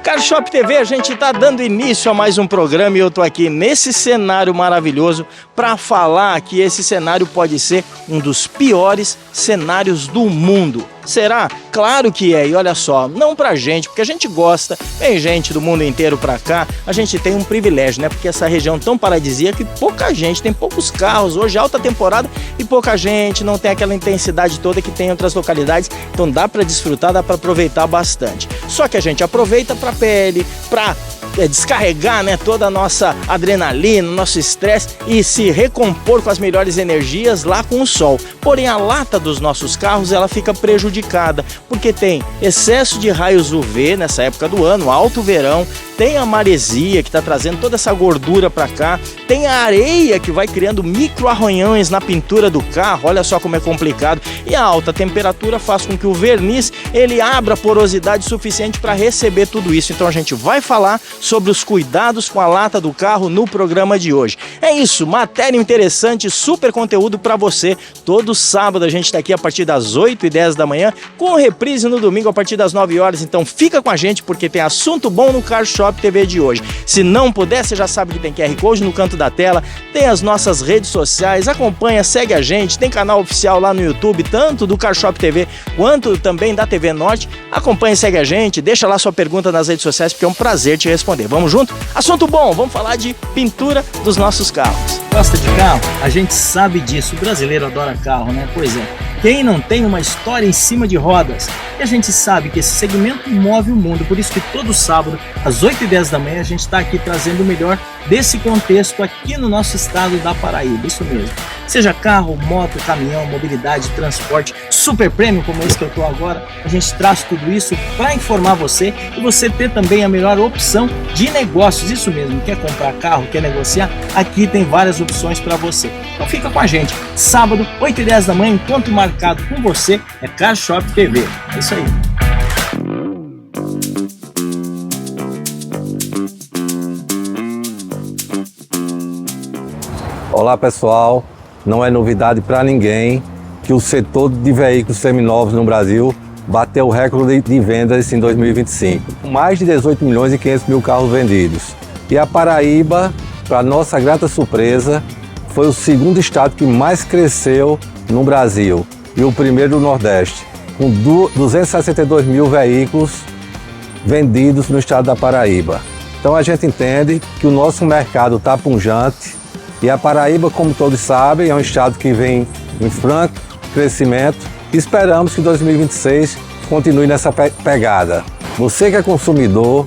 Car Shop TV, a gente está dando início a mais um programa e eu tô aqui nesse cenário maravilhoso para falar que esse cenário pode ser um dos piores cenários do mundo. Será? Claro que é, e olha só, não pra gente, porque a gente gosta, vem gente do mundo inteiro pra cá, a gente tem um privilégio, né? Porque essa região tão paradisíaca que pouca gente, tem poucos carros, hoje alta temporada e pouca gente, não tem aquela intensidade toda que tem em outras localidades, então dá pra desfrutar, dá pra aproveitar bastante. Só que a gente aproveita pra pele, pra descarregar, né, toda a nossa adrenalina, nosso estresse e se recompor com as melhores energias lá com o sol. Porém, a lata dos nossos carros ela fica prejudicada porque tem excesso de raios UV nessa época do ano, alto verão, tem a maresia que está trazendo toda essa gordura para cá, tem a areia que vai criando micro arranhões na pintura do carro, olha só como é complicado, e a alta temperatura faz com que o verniz ele abra porosidade suficiente para receber tudo isso. Então a gente vai falar sobre os cuidados com a lata do carro no programa de hoje. É isso, matéria interessante, super conteúdo para você. Todo sábado a gente está aqui a partir das 8h10 da manhã, com reprise no domingo a partir das 9 horas. Então fica com a gente porque tem assunto bom no Car Shop TV de hoje. Se não puder, você já sabe que tem QR Code no canto da tela, tem as nossas redes sociais, acompanha, segue a gente, tem canal oficial lá no YouTube, tanto do Car Shop TV quanto também da TV Norte. Acompanha e segue a gente, deixa lá sua pergunta nas redes sociais porque é um prazer te responder. Vamos junto? Assunto bom, vamos falar de pintura dos nossos carros. Gosta de carro? A gente sabe disso, o brasileiro adora carro, né? Pois é, quem não tem uma história em cima de rodas? E a gente sabe que esse segmento move o mundo, por isso que todo sábado, às 8h10 da manhã, a gente está aqui trazendo o melhor desse contexto aqui no nosso estado da Paraíba, isso mesmo. Seja carro, moto, caminhão, mobilidade, transporte, super prêmio como esse que eu estou agora, a gente traz tudo isso para informar você e você ter também a melhor opção de negócios, isso mesmo, quer comprar carro, quer negociar, aqui tem várias opções para você. Então fica com a gente, sábado, 8h10 da manhã, encontro marcado com você, é Car Shop TV, é isso aí. Olá pessoal, não é novidade para ninguém que o setor de veículos seminovos no Brasil bateu o recorde de vendas em 2025, mais de 18 milhões e 500 mil carros vendidos. E a Paraíba, para nossa grata surpresa, foi o segundo estado que mais cresceu no Brasil e o primeiro do Nordeste, com 262 mil veículos vendidos no estado da Paraíba. Então a gente entende que o nosso mercado está pujante e a Paraíba, como todos sabem, é um estado que vem em franco crescimento e esperamos que 2026 continue nessa pegada. Você que é consumidor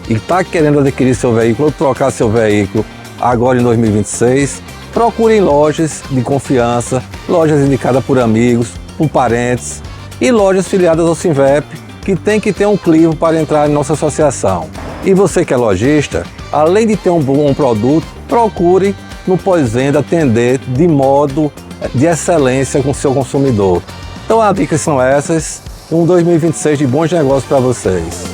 e está querendo adquirir seu veículo ou trocar seu veículo agora em 2026, procure em lojas de confiança, lojas indicadas por amigos, por parentes e lojas filiadas ao Sinvep, que tem que ter um crivo para entrar em nossa associação. E você que é lojista, além de ter um bom produto, procure no pós-venda atender de modo de excelência com o seu consumidor. Então as dicas são essas, um 2026 de bons negócios para vocês.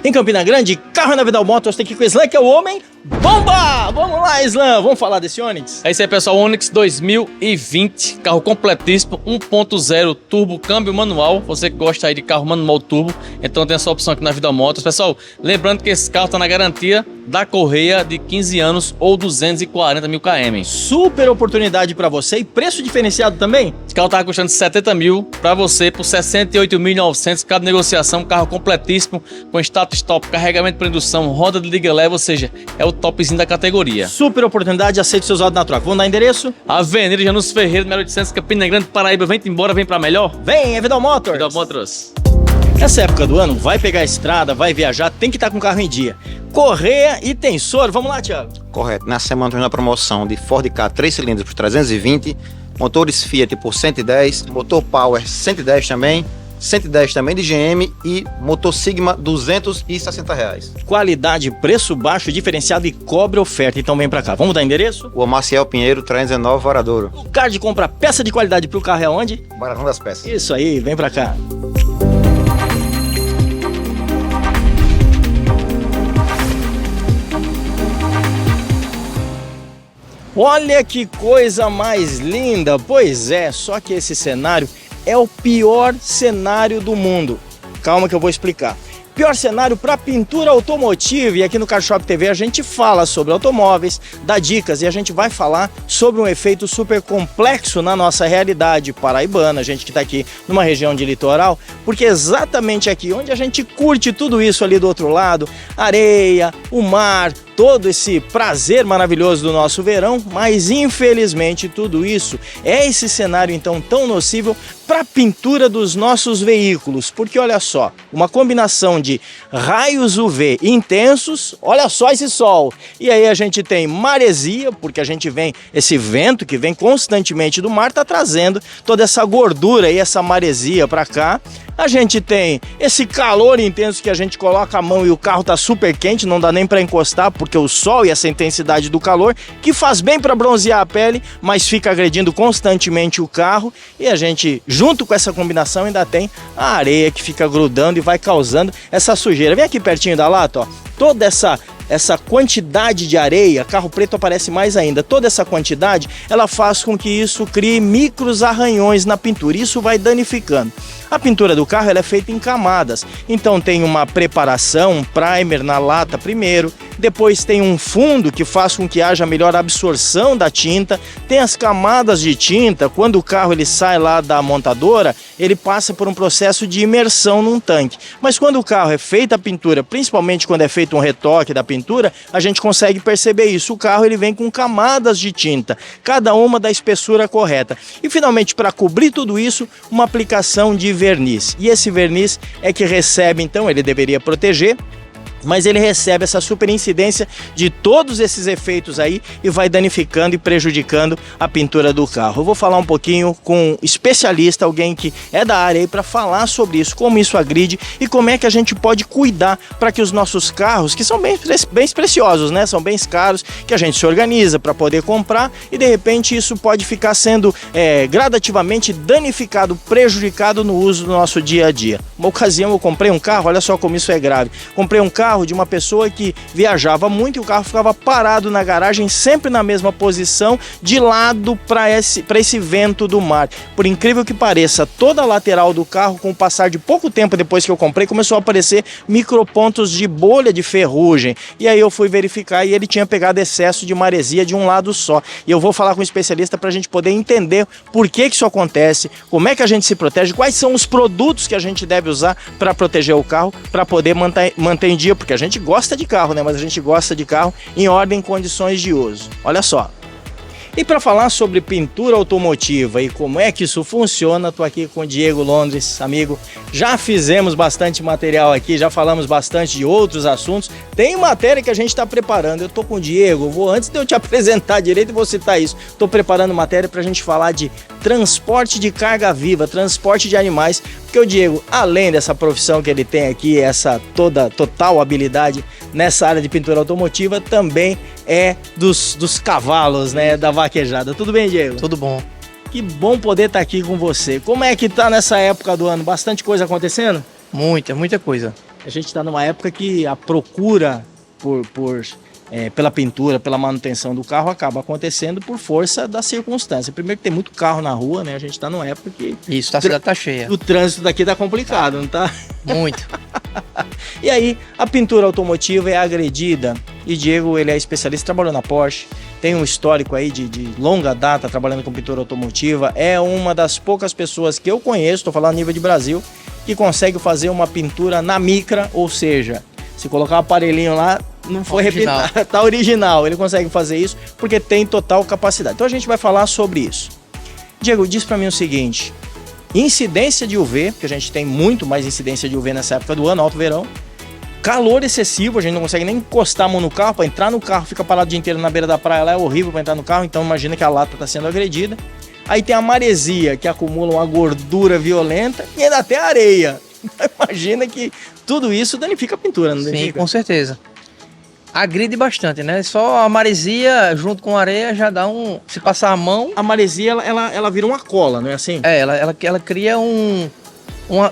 Em Campina Grande, carro na Vidal Motors, tem aqui com o Islan, que é o homem bomba! Vamos lá, Islan, vamos falar desse Onix? É isso aí, pessoal, Onix 2020, carro completíssimo, 1.0 turbo, câmbio manual. Você que gosta aí de carro manual turbo, então tem essa opção aqui na Vidal Motors. Pessoal, lembrando que esse carro está na garantia da Correia de 15 anos ou 240 mil km. Super oportunidade para você e preço diferenciado também? Esse carro tava custando 70 mil para você por 68.900, cada negociação, carro completíssimo, com status top, carregamento por indução, roda de liga leve, ou seja, é o topzinho da categoria. Super oportunidade, aceite seus autos na troca. Vamos dar endereço? Avenida Janus Ferreira, número 800, Campina Grande, Paraíba. Vem embora, vem para melhor. Vem, é Vidal Motors. Vidal Motors. Nessa época do ano, vai pegar a estrada, vai viajar, tem que estar com o carro em dia. Correia e tensor, vamos lá, Thiago. Correto, na semana temos uma promoção de Ford Ka 3 cilindros por 320, motores Fiat por 110, motor Power 110 também, 110 também de GM e motor Sigma R$260. Qualidade, preço baixo, diferenciado e cobre oferta. Então vem pra cá. Vamos dar endereço? O Maciel Pinheiro, 319 Varadouro. O card compra peça de qualidade pro carro é onde? Baratão das Peças. Isso aí, vem pra cá. Olha que coisa mais linda! Pois é, só que esse cenário é o pior cenário do mundo. Calma que eu vou explicar. Pior cenário para pintura automotiva, e aqui no Car Shop TV a gente fala sobre automóveis, dá dicas e a gente vai falar sobre um efeito super complexo na nossa realidade paraibana, a gente que está aqui numa região de litoral, porque exatamente aqui onde a gente curte tudo isso ali do outro lado, areia, o mar, todo esse prazer maravilhoso do nosso verão, mas infelizmente tudo isso é esse cenário então tão nocivo para a pintura dos nossos veículos, porque olha só, uma combinação de raios UV intensos, olha só esse sol, e aí a gente tem maresia, porque a gente vem, esse vento que vem constantemente do mar está trazendo toda essa gordura e essa maresia para cá. A gente tem esse calor intenso que a gente coloca a mão e o carro tá super quente, não dá nem para encostar, porque o sol e essa intensidade do calor, que faz bem para bronzear a pele, mas fica agredindo constantemente o carro. E a gente, junto com essa combinação, ainda tem a areia que fica grudando e vai causando essa sujeira. Vem aqui pertinho da lata, ó, toda essa quantidade de areia, carro preto aparece mais ainda, toda essa quantidade, ela faz com que isso crie micros arranhões na pintura, isso vai danificando. A pintura do carro ela é feita em camadas, então tem uma preparação, um primer na lata primeiro, depois tem um fundo que faz com que haja melhor absorção da tinta, tem as camadas de tinta, quando o carro ele sai lá da montadora, ele passa por um processo de imersão num tanque, mas quando o carro é feita a pintura, principalmente quando é feito um retoque da pintura, a gente consegue perceber isso, o carro ele vem com camadas de tinta, cada uma da espessura correta, e finalmente para cobrir tudo isso, uma aplicação de verniz, e esse verniz é que recebe, então ele deveria proteger, mas ele recebe essa superincidência de todos esses efeitos aí e vai danificando e prejudicando a pintura do carro. Eu vou falar um pouquinho com um especialista, alguém que é da área aí, para falar sobre isso, como isso agride e como é que a gente pode cuidar para que os nossos carros, que são bem preciosos, né? São bens caros, que a gente se organiza para poder comprar e de repente isso pode ficar sendo gradativamente danificado, prejudicado no uso do nosso dia a dia. Uma ocasião eu comprei um carro, olha só como isso é grave, comprei um carro de uma pessoa que viajava muito e o carro ficava parado na garagem, sempre na mesma posição, de lado para esse vento do mar. Por incrível que pareça, toda a lateral do carro, com o passar de pouco tempo depois que eu comprei, começou a aparecer micropontos de bolha de ferrugem. E aí eu fui verificar e ele tinha pegado excesso de maresia de um lado só. E eu vou falar com um especialista para a gente poder entender por que isso acontece, como é que a gente se protege, quais são os produtos que a gente deve usar para proteger o carro, para poder manter em dia, porque a gente gosta de carro, né? Mas a gente gosta de carro em ordem e condições de uso. Olha só. E para falar sobre pintura automotiva e como é que isso funciona, estou aqui com o Diego Londres, amigo. Já fizemos bastante material aqui, já falamos bastante de outros assuntos. Tem matéria que a gente está preparando. Eu estou com o Diego, antes de eu te apresentar direito e vou citar isso, estou preparando matéria para a gente falar de transporte de carga viva, transporte de animais, porque o Diego, além dessa profissão que ele tem aqui, essa total habilidade nessa área de pintura automotiva, também é dos cavalos, né, da vaquejada. Tudo bem, Diego? Tudo bom. Que bom poder estar aqui com você. Como é que tá nessa época do ano? Bastante coisa acontecendo? Muita coisa. A gente está numa época que a procura pela pintura, pela manutenção do carro acaba acontecendo por força da circunstância. Primeiro que tem muito carro na rua, né? A gente está numa época que... Isso, a cidade tá cheia. O trânsito daqui tá complicado, não tá? Muito. E aí, a pintura automotiva é agredida. E Diego, ele é especialista, trabalhou na Porsche, tem um histórico aí de longa data trabalhando com pintura automotiva. É uma das poucas pessoas que eu conheço, estou falando a nível de Brasil, que consegue fazer uma pintura na micra, ou seja, se colocar um aparelhinho lá, não foi repintado, tá original. Ele consegue fazer isso porque tem total capacidade. Então a gente vai falar sobre isso. Diego, diz para mim o seguinte: incidência de UV, que a gente tem muito mais incidência de UV nessa época do ano, alto verão. Calor excessivo, a gente não consegue nem encostar a mão no carro, para entrar no carro, fica parado o dia inteiro na beira da praia, lá é horrível para entrar no carro, então imagina que a lata está sendo agredida. Aí tem a maresia, que acumula uma gordura violenta, e ainda tem a areia. Então imagina que tudo isso danifica a pintura, não danifica? Sim, com certeza. Agride bastante, né? Só a maresia junto com a areia já dá um... Se passar a mão... A maresia, ela vira uma cola, não é assim? É, ela cria uma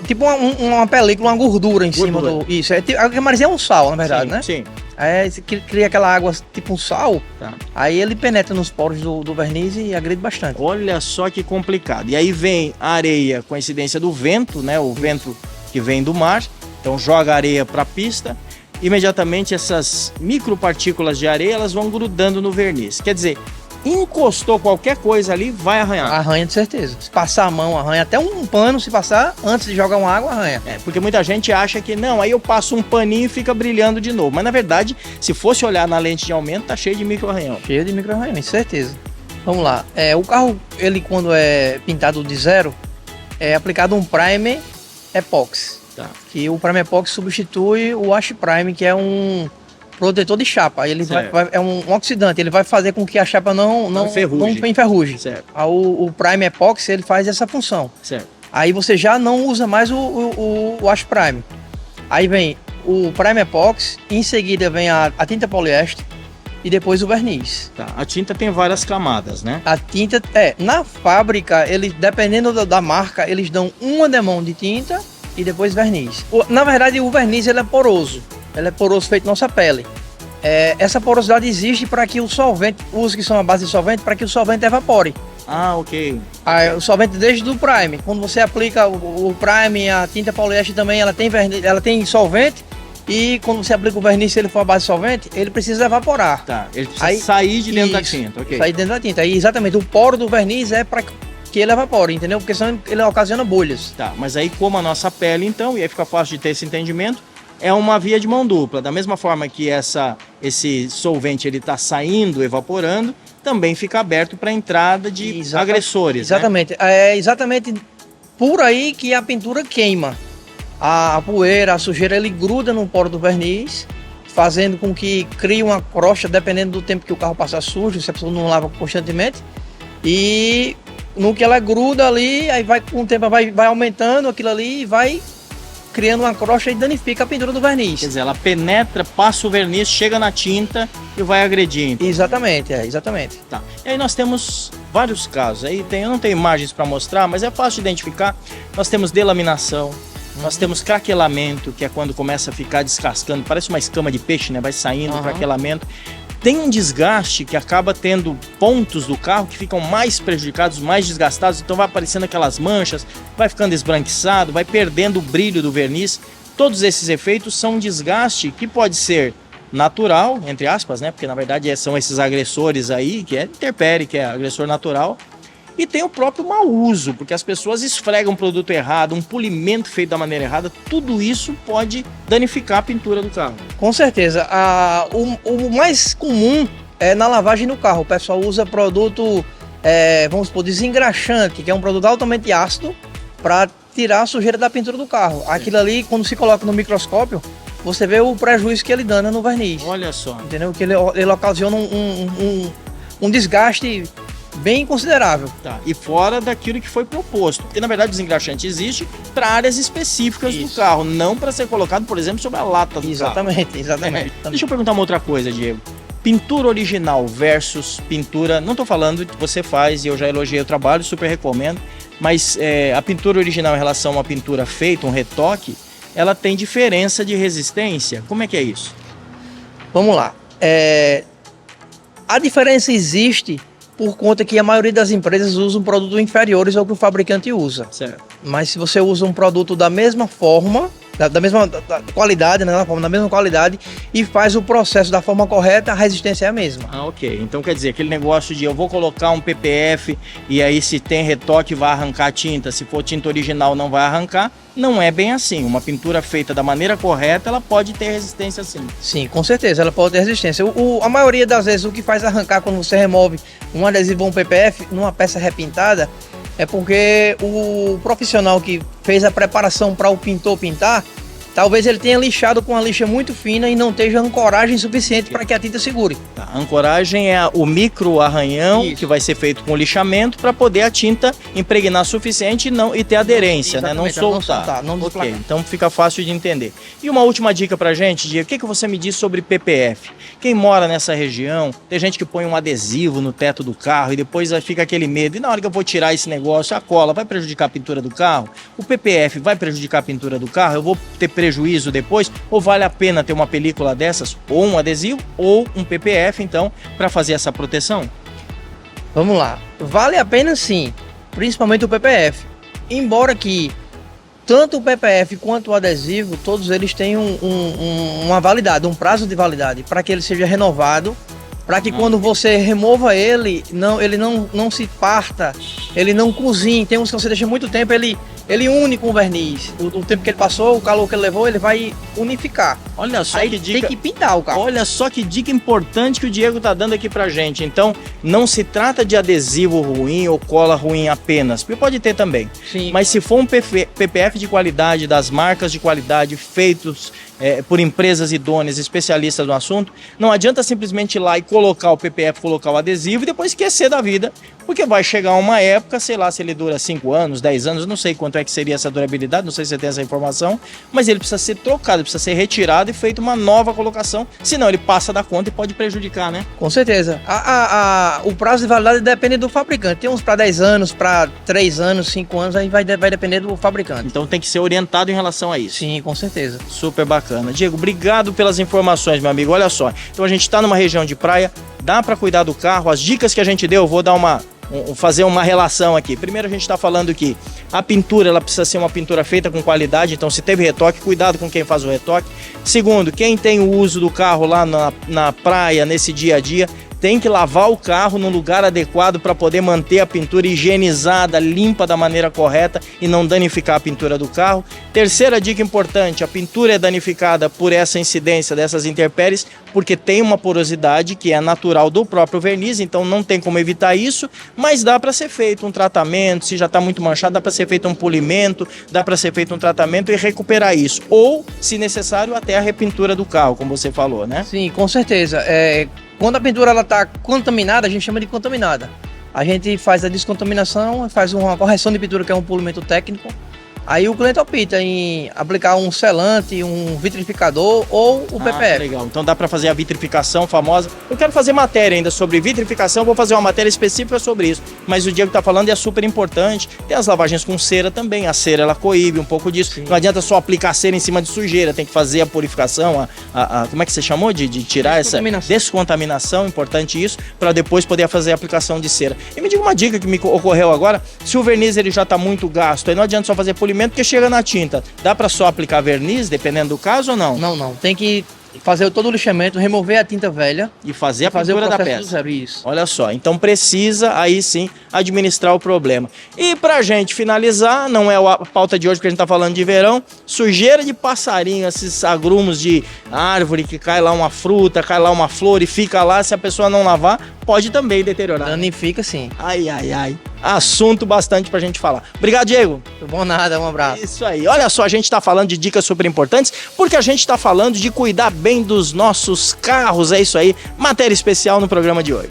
película, uma gordura em cima do... Isso, a maresia é um sal, na verdade, sim, né? Sim. Aí você cria aquela água tipo um sal, Tá. aí ele penetra nos poros do verniz e agride bastante. Olha só que complicado. E aí vem a areia, coincidência do vento, né? O vento que vem do mar. Então joga a areia para a pista. Imediatamente essas micropartículas de areia elas vão grudando no verniz. Quer dizer, encostou qualquer coisa ali, vai arranhar. Arranha de certeza. Se passar a mão, arranha. Até um pano, se passar, antes de jogar uma água, arranha. É, porque muita gente acha que não, aí eu passo um paninho e fica brilhando de novo. Mas na verdade, se fosse olhar na lente de aumento, tá cheio de micro-arranhão. Cheio de micro-arranhões, certeza. Vamos lá. O carro, ele quando é pintado de zero, é aplicado um primer epóxi. Tá. Que o primer epóxi substitui o Wash Prime, que é um protetor de chapa. Ele Certo. é um oxidante, ele vai fazer com que a chapa não enferruje. Certo, O Prime Epóxi, ele faz essa função. certo. Aí você já não usa mais o Wash Prime. Aí vem o Prime Epóxi, em seguida vem a tinta poliéster e depois o verniz. Tá. A tinta tem várias camadas, né? A tinta, na fábrica, eles, dependendo da marca, eles dão uma demão de tinta e depois verniz. Na verdade, o verniz ele é poroso. Ele é poroso feito nossa pele. Essa porosidade existe para que o solvente, os que são a base de solvente, para que o solvente evapore. Ah, ok. O solvente desde o prime. Quando você aplica o prime, a tinta poliéster também, ela tem verniz, ela tem solvente. E quando você aplica o verniz, se ele for a base de solvente, ele precisa evaporar. Tá. Ele precisa sair de dentro da tinta, ok. Sair dentro da tinta. E exatamente, o poro do verniz é para que ele evapore, entendeu? Porque senão ele ocasiona bolhas. Tá, mas aí como a nossa pele então, e aí fica fácil de ter esse entendimento, é uma via de mão dupla. Da mesma forma que esse solvente ele está saindo, evaporando, também fica aberto para a entrada de agressores. Exatamente. Né? É exatamente por aí que a pintura queima. A poeira, a sujeira, ele gruda no poro do verniz, fazendo com que crie uma crosta, dependendo do tempo que o carro passa sujo, se a pessoa não lava constantemente. E no que ela gruda ali, aí vai com o tempo vai aumentando aquilo ali e vai criando uma crosta e danifica a pintura do verniz. Quer dizer, ela penetra, passa o verniz, chega na tinta e vai agredindo. Exatamente, exatamente. Tá. E aí nós temos vários casos. Aí eu não tenho imagens para mostrar, mas é fácil de identificar. Nós temos delaminação, nós temos craquelamento, que é quando começa a ficar descascando, parece uma escama de peixe, né? Vai saindo, craquelamento. Tem um desgaste que acaba tendo pontos do carro que ficam mais prejudicados, mais desgastados, então vai aparecendo aquelas manchas, vai ficando esbranquiçado, vai perdendo o brilho do verniz. Todos esses efeitos são um desgaste que pode ser natural, entre aspas, né? Porque na verdade são esses agressores aí, que é intempérie, que é agressor natural. E tem o próprio mau uso, porque as pessoas esfregam um produto errado, um polimento feito da maneira errada, tudo isso pode danificar a pintura do carro. Com certeza. O mais comum é na lavagem do carro. O pessoal usa produto, vamos supor, desengraxante, que é um produto altamente ácido, para tirar a sujeira da pintura do carro. Aquilo ali, quando se coloca no microscópio, você vê o prejuízo que ele dana no verniz. Olha só. Entendeu? Que ele ocasiona um desgaste bem considerável. Tá. E fora daquilo que foi proposto. Porque na verdade o desengraxante existe para áreas específicas do carro, não para ser colocado, por exemplo, sobre a lata do carro. Exatamente. Deixa eu perguntar uma outra coisa, Diego. Pintura original versus pintura, não estou falando que você faz e eu já elogiei o trabalho, super recomendo, mas a pintura original em relação a uma pintura feita, um retoque, ela tem diferença de resistência? Como é que é isso? Vamos lá. A diferença existe por conta que a maioria das empresas usam produtos inferiores ao que o fabricante usa. Certo. Mas se você usa um produto da mesma forma, da mesma qualidade, né, da mesma qualidade, e faz o processo da forma correta, a resistência é a mesma. Ah, ok. Então quer dizer, aquele negócio de eu vou colocar um PPF e aí se tem retoque vai arrancar a tinta, se for tinta original não vai arrancar, não é bem assim. Uma pintura feita da maneira correta, ela pode ter resistência sim. Sim, com certeza, ela pode ter resistência. A maioria das vezes o que faz arrancar quando você remove um adesivo ou um PPF numa peça repintada é porque o profissional que fez a preparação para o pintor pintar, talvez ele tenha lixado com uma lixa muito fina e não esteja ancoragem suficiente para que a tinta segure. Tá. A ancoragem é o micro arranhão que vai ser feito com lixamento para poder a tinta impregnar suficiente e ter aderência, né? Não soltar. Não ok, então fica fácil de entender. E uma última dica pra gente, Diego, o que você me diz sobre PPF? Quem mora nessa região, tem gente que põe um adesivo no teto do carro e depois fica aquele medo, e na hora que eu vou tirar esse negócio, a cola vai prejudicar a pintura do carro? O PPF vai prejudicar a pintura do carro? Eu vou ter prejuízo depois? Ou vale a pena ter uma película dessas, ou um adesivo, ou um PPF, então, para fazer essa proteção? Vamos lá. Vale a pena sim, principalmente o PPF. Embora que tanto o PPF quanto o adesivo, todos eles têm uma validade, um prazo de validade, para que ele seja renovado, para que quando você remova ele não se parta, ele não cozinhe. Tem uns que você deixa muito tempo, ele une com o verniz. O tempo que ele passou, o calor que ele levou, ele vai unificar. Olha só Aí que dica. tem que pintar o carro. Olha só que dica importante que o Diego tá dando aqui pra gente. Então, não se trata de adesivo ruim ou cola ruim apenas, porque pode ter também. Sim. Mas se for um PPF de qualidade, das marcas de qualidade, feitos por empresas idôneas, especialistas no assunto, não adianta simplesmente ir lá e colocar o PPF, colocar o adesivo e depois esquecer da vida, porque vai chegar uma época, sei lá, se ele dura 5 anos, 10 anos, não sei quanto é que seria essa durabilidade, não sei se você tem essa informação, mas ele precisa ser trocado, precisa ser retirado e feito uma nova colocação, senão ele passa da conta e pode prejudicar, né? Com certeza. O prazo de validade depende do fabricante. Tem uns para 10 anos, para 3 anos, 5 anos, aí vai depender do fabricante. Então tem que ser orientado em relação a isso. Sim, com certeza. Super bacana. Diego, obrigado pelas informações, meu amigo. Olha só, então a gente está numa região de praia, dá para cuidar do carro. As dicas que a gente deu, eu vou dar fazer uma relação aqui. Primeiro a gente está falando que a pintura ela precisa ser uma pintura feita com qualidade, então se teve retoque, cuidado com quem faz o retoque. Segundo, quem tem o uso do carro lá na praia, nesse dia a dia, tem que lavar o carro no lugar adequado para poder manter a pintura higienizada, limpa da maneira correta e não danificar a pintura do carro. Terceira dica importante, a pintura é danificada por essa incidência dessas intempéries porque tem uma porosidade que é natural do próprio verniz, então não tem como evitar isso, mas dá para ser feito um tratamento, se já está muito manchado, dá para ser feito um polimento, dá para ser feito um tratamento e recuperar isso. Ou, se necessário, até a repintura do carro, como você falou, né? Sim, com certeza. Quando a pintura está contaminada, a gente chama de contaminada. A gente faz a descontaminação, faz uma correção de pintura, que é um polimento técnico. Aí o cliente opta em aplicar um selante, um vitrificador ou o PPF. Legal, então dá para fazer a vitrificação famosa. Eu quero fazer matéria ainda sobre vitrificação, vou fazer uma matéria específica sobre isso. Mas o Diego está falando e é super importante. Tem as lavagens com cera também, a cera ela coíbe um pouco disso. Sim. Não adianta só aplicar cera em cima de sujeira, tem que fazer a purificação, como é que você chamou? De tirar essa descontaminação, importante isso, para depois poder fazer a aplicação de cera. E me diga uma dica que me ocorreu agora, se o verniz ele já está muito gasto, aí não adianta só fazer polimento, porque chega na tinta. Dá para só aplicar verniz, dependendo do caso ou não? Não. Tem que fazer todo o lixamento, remover a tinta velha e fazer a pintura da peça. Zero, isso. Olha só, então precisa aí sim administrar o problema. E pra gente finalizar, não é a pauta de hoje porque a gente tá falando de verão, sujeira de passarinho, esses agrumos de árvore que cai lá uma fruta, cai lá uma flor e fica lá, se a pessoa não lavar, pode também deteriorar. Danifica sim. Ai. Assunto bastante pra gente falar. Obrigado, Diego. Bom nada, um abraço. Isso aí. Olha só, a gente tá falando de dicas super importantes, porque a gente tá falando de cuidar bem dos nossos carros. É isso aí. Matéria especial no programa de hoje.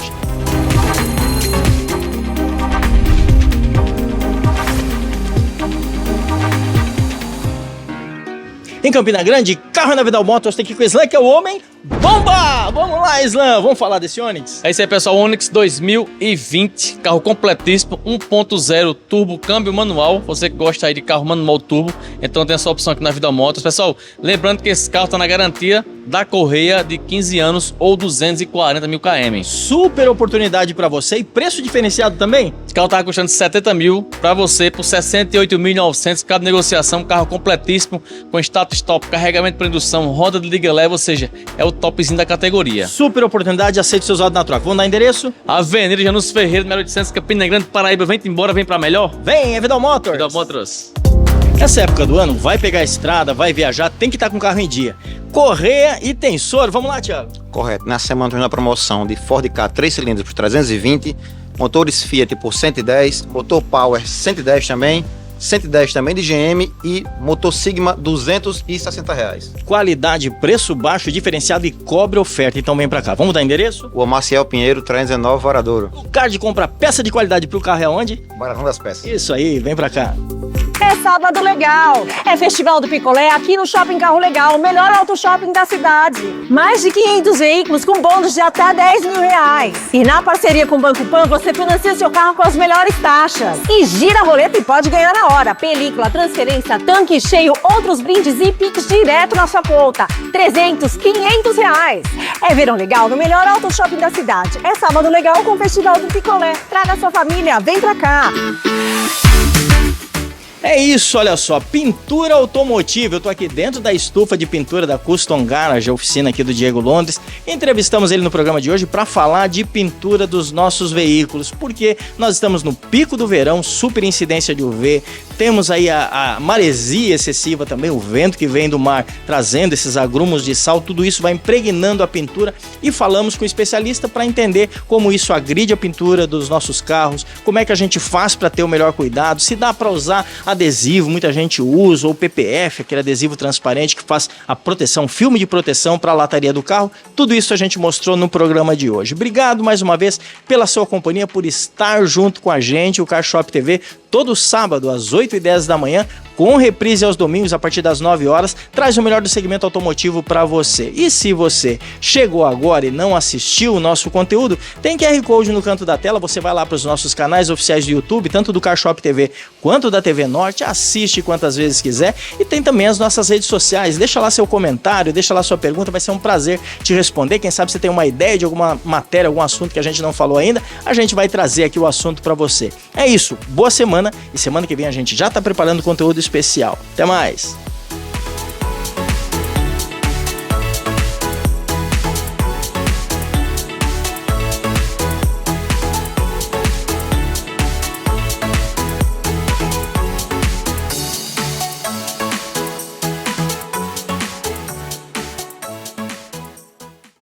Em Campina Grande, carro na Vidal Motors tem que ir com o Islan, que é o homem bomba! Vamos lá, Islan, vamos falar desse Onix? É isso aí, pessoal, Onix 2020, carro completíssimo, 1.0 turbo, câmbio manual. Você que gosta aí de carro manual turbo, então tem essa opção aqui na Vidal Motors. Pessoal, lembrando que esse carro está na garantia da Correia de 15 anos ou 240 mil km. Super oportunidade para você e preço diferenciado também? Esse carro tava custando 70 mil para você por 68.900, cada negociação, carro completíssimo, com status top, carregamento para indução, roda de liga leve, ou seja, é o topzinho da categoria. Super oportunidade, aceite seus autos na troca. Vamos dar endereço? Avenida Janus Ferreira, número 800, Campina Grande, Paraíba. Vem embora, vem para melhor. Vem, é Vidal Motors. Vidal Motors. Essa época do ano, vai pegar a estrada, vai viajar, tem que estar com o carro em dia. Correia e Tensor, vamos lá, Thiago. Correto. Na semana tem uma promoção de Ford Ka 3 cilindros por 320, motores Fiat por 110, motor Power 110 também, 110 também de GM e motor Sigma R$260. Qualidade, preço baixo, diferenciado e cobre oferta. Então vem pra cá. Vamos dar endereço? O Maciel Pinheiro 319 Varadouro. O card compra peça de qualidade pro carro é onde? Baratão das Peças. Isso aí, vem pra cá. é sábado legal. É Festival do Picolé aqui no Shopping Carro Legal, o melhor auto shopping da cidade. Mais de 500 veículos com bônus de até 10 mil reais. E na parceria com o Banco Pan, você financia seu carro com as melhores taxas. E gira a roleta e pode ganhar na hora. Película, transferência, tanque cheio, outros brindes e Pix direto na sua conta. 300, 500 reais. É verão legal no melhor auto shopping da cidade. É sábado legal com o Festival do Picolé. Traga sua família, vem pra cá. É isso, olha só, pintura automotiva. Eu tô aqui dentro da estufa de pintura da Custom Garage, a oficina aqui do Diego Londres. Entrevistamos ele no programa de hoje para falar de pintura dos nossos veículos, porque nós estamos no pico do verão, super incidência de UV, temos aí a maresia excessiva também, o vento que vem do mar trazendo esses agrumos de sal, tudo isso vai impregnando a pintura e falamos com o especialista para entender como isso agride a pintura dos nossos carros, como é que a gente faz para ter o melhor cuidado, se dá para usar adesivo, muita gente usa, ou PPF, aquele adesivo transparente que faz a proteção, filme de proteção para a lataria do carro. Tudo isso a gente mostrou no programa de hoje. Obrigado mais uma vez pela sua companhia, por estar junto com a gente, o Car Shop TV, todo sábado às 8h10 da manhã, com reprise aos domingos a partir das 9 horas, traz o melhor do segmento automotivo para você. E se você chegou agora e não assistiu o nosso conteúdo, tem QR Code no canto da tela, você vai lá para os nossos canais oficiais do YouTube, tanto do Car Shop TV quanto da TV Norte, assiste quantas vezes quiser e tem também as nossas redes sociais, deixa lá seu comentário, deixa lá sua pergunta, vai ser um prazer te responder. Quem sabe você tem uma ideia de alguma matéria, algum assunto que a gente não falou ainda, a gente vai trazer aqui o assunto para você. É isso, boa semana e semana que vem a gente já está preparando conteúdo especial. Até mais!